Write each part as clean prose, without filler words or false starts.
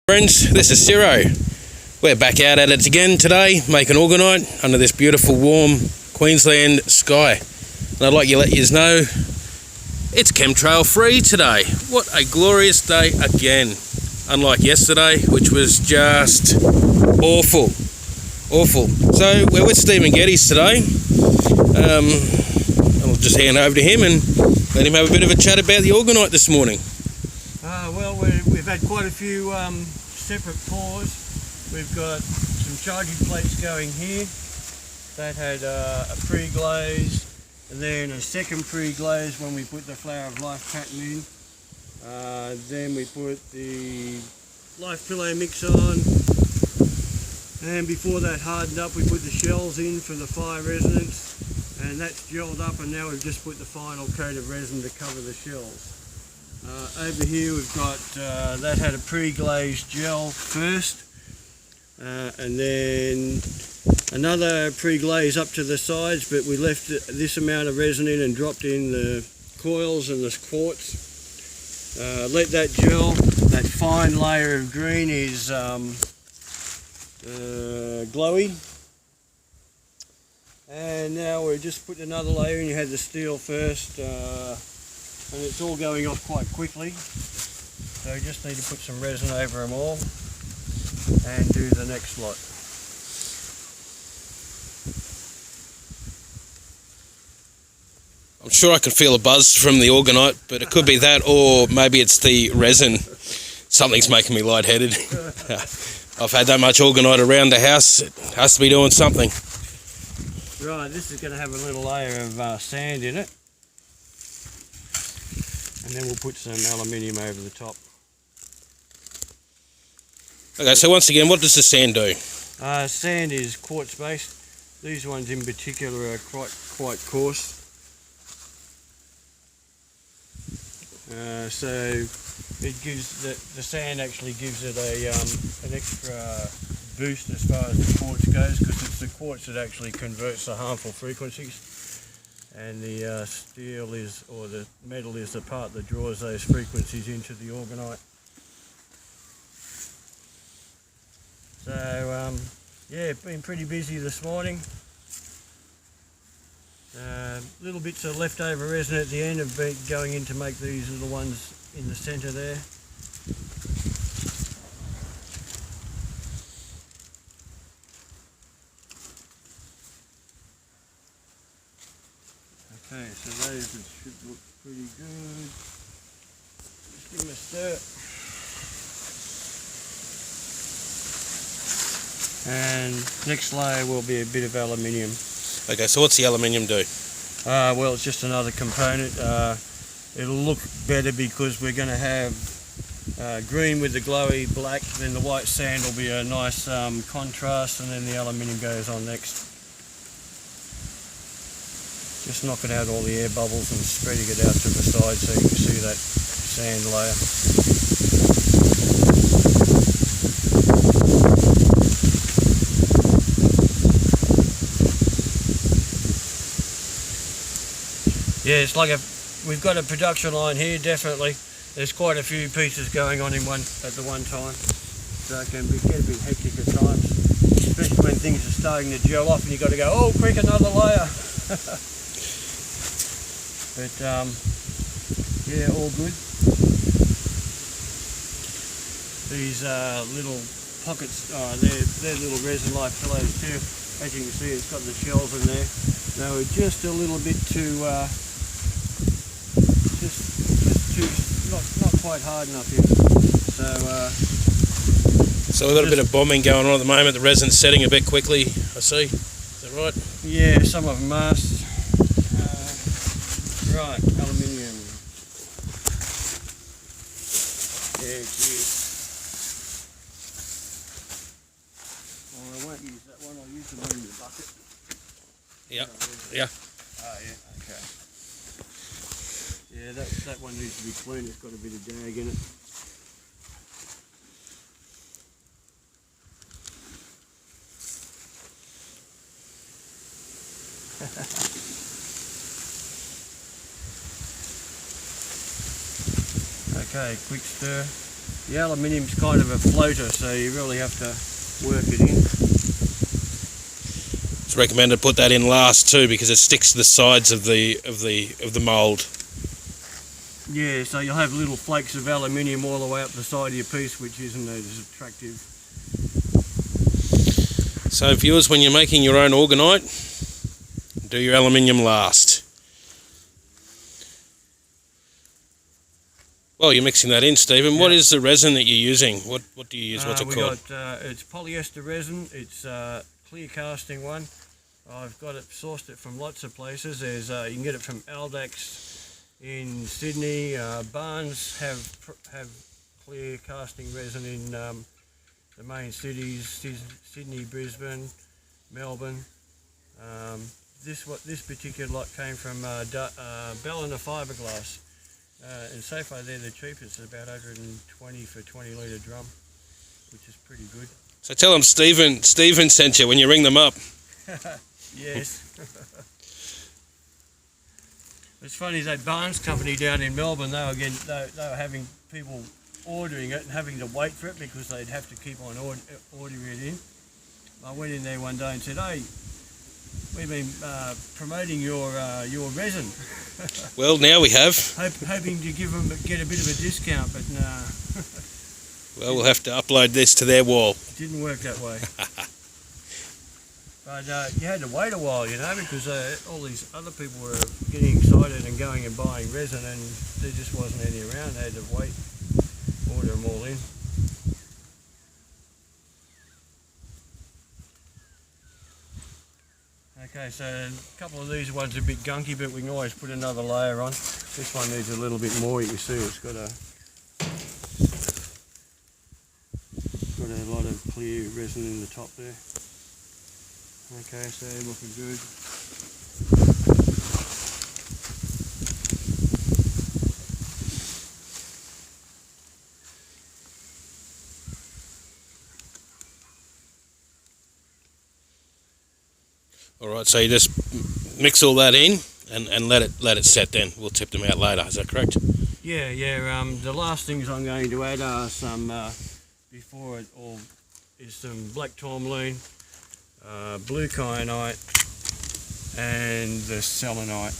Friends, this is Ciro. We're back out at it again today, making orgonite under this beautiful warm Queensland sky. And I'd like to let you know, it's chemtrail free today. What a glorious day again. Unlike yesterday, which was just awful. So we're with Stephen Geddes today. I'll just hand over to him and let him have a bit of a chat about the orgonite this morning. We've had quite a few separate pours. We've got some charging plates going here. That had a pre-glaze and then a second pre-glaze when we put the Flower of Life pattern in. Then we put the Life Pillow mix on, and before that hardened up we put the shells in for the fire resonance, and that's gelled up, and now we've just put the final coat of resin to cover the shells. Over here we've got, that had a pre-glazed gel first, and then another pre-glaze up to the sides, but we left this amount of resin in and dropped in the coils and the quartz. Let that gel. That fine layer of green is glowy. And now we're just putting another layer in. You had the steel first. And it's all going off quite quickly, so we just need to put some resin over them all and do the next lot. I'm sure I can feel a buzz from the orgonite, but it could be that, or maybe it's the resin. Something's making me lightheaded. I've had that much orgonite around the house, it has to be doing something. Right, this is going to have a little layer of sand in it. And then we'll put some aluminium over the top. Okay, so once again, what does the sand do? Sand is quartz based. These ones in particular are quite coarse. So it gives the sand actually gives it an extra boost as far as the quartz goes, because it's the quartz that actually converts the harmful frequencies. And the steel or the metal is the part that draws those frequencies into the orgonite. So yeah, been pretty busy this morning. Little bits of leftover resin at the end have been going in to make these little ones in the centre there. Okay, so those should look pretty good. Just give them a stir. And next layer will be a bit of aluminium. Okay, so what's the aluminium do? Well, it's just another component. It'll look better because we're going to have green with the glowy black, then the white sand will be a nice contrast, and then the aluminium goes on next. Just knocking out all the air bubbles and spreading it out to the side so you can see that sand layer. Yeah, it's like we've got a production line here, definitely. There's quite a few pieces going on at the one time. So it can get a bit hectic at times, especially when things are starting to gel off and you've got to go, oh quick, another layer. But yeah, all good. These little pockets, they're little resin life pillows too. As you can see, it's got the shells in there. They were just a little bit too, not quite hard enough yet. So we've got a bit of bombing going on at the moment. The resin's setting a bit quickly, I see. Is that right? Yeah, some of them must. Right, aluminium. Yeah, geez. Well, I won't use that one, I'll use the one in the bucket. Yep. Yeah. Oh, yeah, okay. Yeah, that one needs to be clean, it's got a bit of dag in it. Okay, quick stir. The aluminium's kind of a floater, so you really have to work it in. It's recommended to put that in last too, because it sticks to the sides of the mould. Yeah, so you'll have little flakes of aluminium all the way up the side of your piece, which isn't as attractive. So viewers, when you're making your own orgonite, do your aluminium last. Well, you're mixing that in, Stephen. Yeah. What is the resin that you're using? What do you use? What's it called? It's polyester resin. It's a clear casting one. I've got it sourced it from lots of places. There's you can get it from Aldax in Sydney. Barnes have clear casting resin in the main cities: Sydney, Brisbane, Melbourne. This particular lot came from Ballina Fiberglass. And so far they're the cheapest, about 120 for a 20 litre drum, which is pretty good. So tell them Stephen sent you when you ring them up. Yes. It's funny, that Barnes company down in Melbourne, they were having people ordering it and having to wait for it because they'd have to keep on ordering it in. I went in there one day and said, "Hey, we've been promoting your resin." Well, now we have. Hoping to get a bit of a discount, but nah. Well, we'll have to upload this to their wall. It didn't work that way. But you had to wait a while, you know, because all these other people were getting excited and going and buying resin, and there just wasn't any around. They had to wait, order them all in. Okay, so a couple of these ones are a bit gunky, but we can always put another layer on. This one needs a little bit more. You can see it's got a lot of clear resin in the top there. Okay, so looking good. All right, so you just mix all that in and let it set. Then we'll tip them out later. Is that correct? Yeah. The last things I'm going to add are some before it all is some black tourmaline, blue kyanite, and the selenite.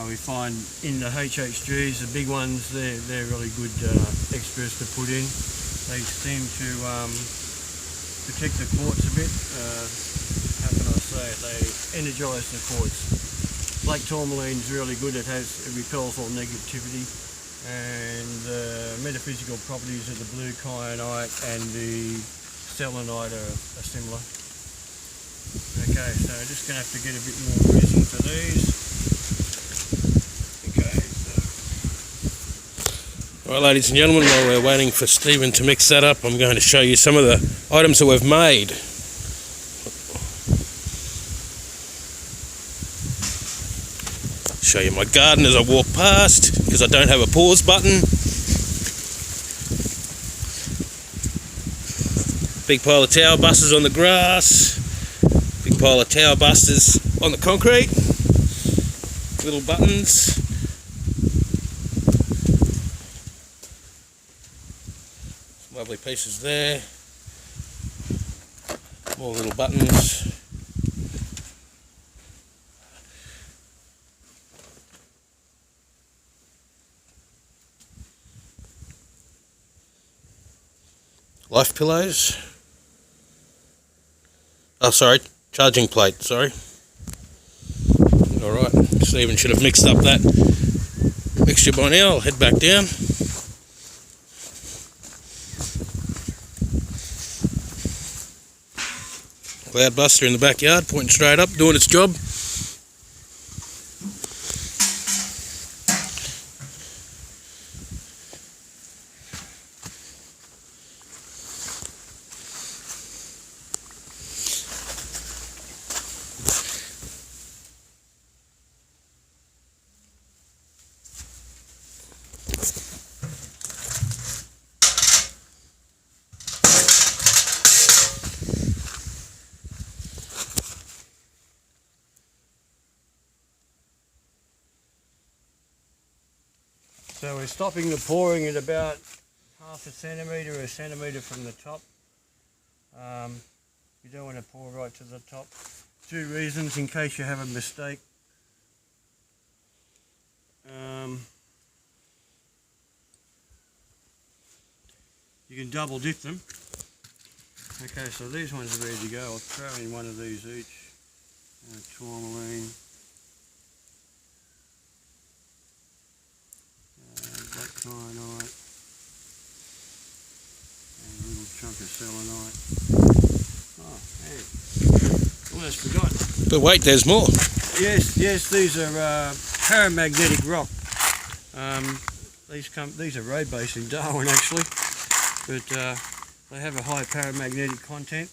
We find in the HHGs, the big ones, they're really good extras to put in. They seem to protect the quartz a bit. How can I say it? They energise the quartz. Black tourmaline's really good. It repels all negativity, and the metaphysical properties of the blue kyanite and the selenite are similar. Okay, so just going to have to get a bit more resin for these. Okay, so. All right, ladies and gentlemen, while we're waiting for Stephen to mix that up, I'm going to show you some of the items that we've made. Show you my garden as I walk past, because I don't have a pause button. Big pile of tower busters on the grass. Big pile of tower busters on the concrete. Little buttons. Some lovely pieces there. More little buttons. Life pillows. Oh, sorry, charging plate, sorry. Alright, Stephen should have mixed up that mixture by now. I'll head back down. Cloudbuster in the backyard, pointing straight up, doing its job. So we're stopping the pouring at about half a centimetre or a centimetre from the top. You don't want to pour right to the top. 2 reasons in case you have a mistake. You can double dip them. Okay, so these ones are ready to go. I'll throw in one of these each. Tourmaline. Black kyanite. And a little chunk of selenite. Oh, hey. Almost forgot. But wait, there's more. Yes, these are paramagnetic rock. These are road based in Darwin actually, but they have a high paramagnetic content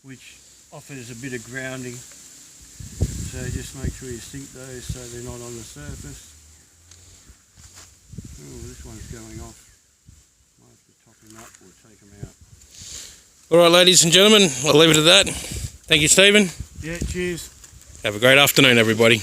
which offers a bit of grounding. So just make sure you sink those so they're not on the surface. Oh, this one's going off. Might have to top him up or take him out. Alright ladies and gentlemen, I'll leave it at that. Thank you Stephen. Yeah, cheers. Have a great afternoon everybody.